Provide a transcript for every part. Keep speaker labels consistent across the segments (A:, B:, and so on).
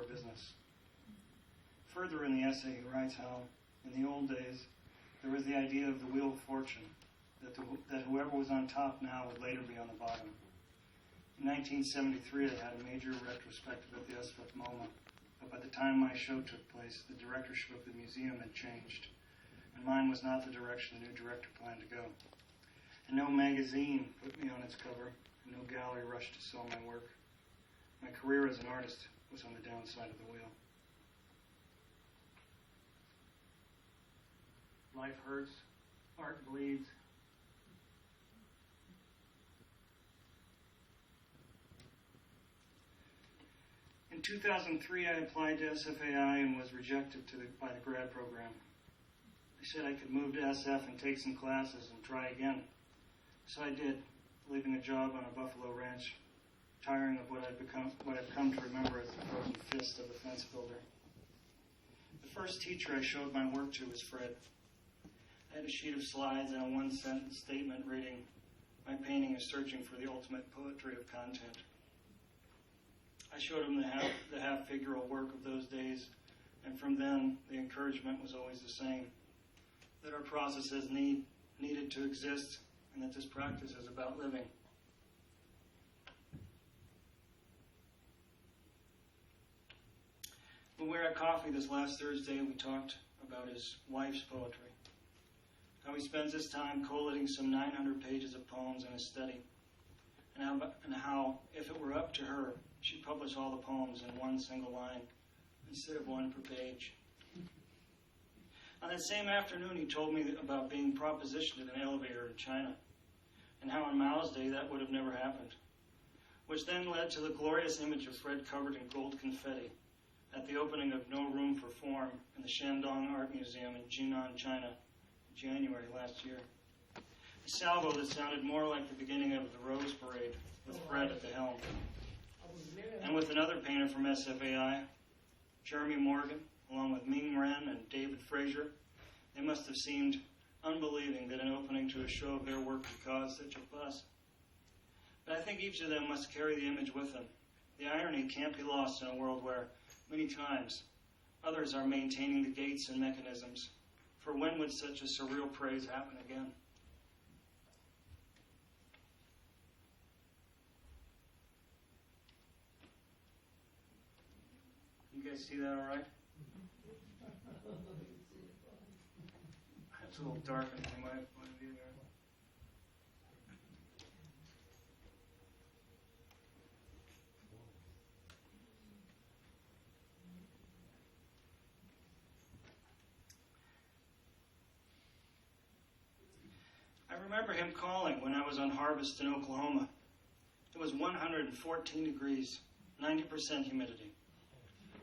A: business. Further in the essay, he writes how, in the old days, there was the idea of the wheel of fortune, that whoever was on top now would later be on the bottom. In 1973, I had a major retrospective at the SF MoMA, but by the time my show took place, the directorship of the museum had changed, and mine was not the direction the new director planned to go. And no magazine put me on its cover, and no gallery rushed to sell my work. My career as an artist was on the downside of the wheel. Life hurts, art bleeds. In 2003, I applied to SFAI and was rejected by the grad program. They said I could move to SF and take some classes and try again. So I did, leaving a job on a buffalo ranch, tiring of what I've come to remember as the frozen fist of the fence builder. The first teacher I showed my work to was Fred. I had a sheet of slides and a one-sentence statement reading, "My painting is searching for the ultimate poetry of content." I showed him the half-figural work of those days, and from then, the encouragement was always the same, that our processes needed to exist, and that this practice is about living. When we were at coffee this last Thursday, we talked about his wife's poetry, how he spends his time collating some 900 pages of poems in his study, and how, if it were up to her, she'd publish all the poems in one single line instead of one per page. On that same afternoon, he told me about being propositioned in an elevator in China, and how on Mao's day that would have never happened, which then led to the glorious image of Fred covered in gold confetti at the opening of No Room for Form in the Shandong Art Museum in Jinan, China, in January last year. A salvo that sounded more like the beginning of the Rose Parade, with Fred at the helm. And with another painter from SFAI, Jeremy Morgan, along with Ming Ren and David Fraser, they must have seemed unbelieving that an opening to a show of their work could cause such a fuss. But I think each of them must carry the image with them. The irony can't be lost in a world where, many times, others are maintaining the gates and mechanisms. For when would such a surreal praise happen again? You guys see that all right? It's a little darkened from my point of view there. I remember him calling when I was on harvest in Oklahoma. It was 114 degrees, 90% humidity.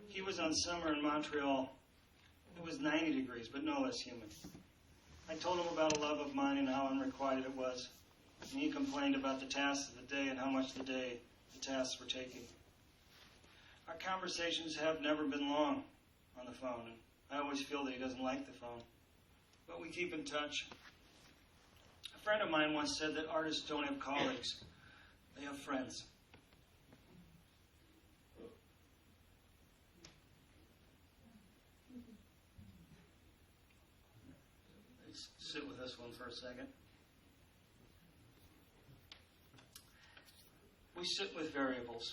A: He was on summer in Montreal. It was 90 degrees, but no less humid. I told him about a love of mine and how unrequited it was. And he complained about the tasks of the day and how much the tasks were taking. Our conversations have never been long on the phone, and I always feel that he doesn't like the phone. But we keep in touch. A friend of mine once said that artists don't have colleagues, they have friends. Let's sit with this one for a second. We sit with variables.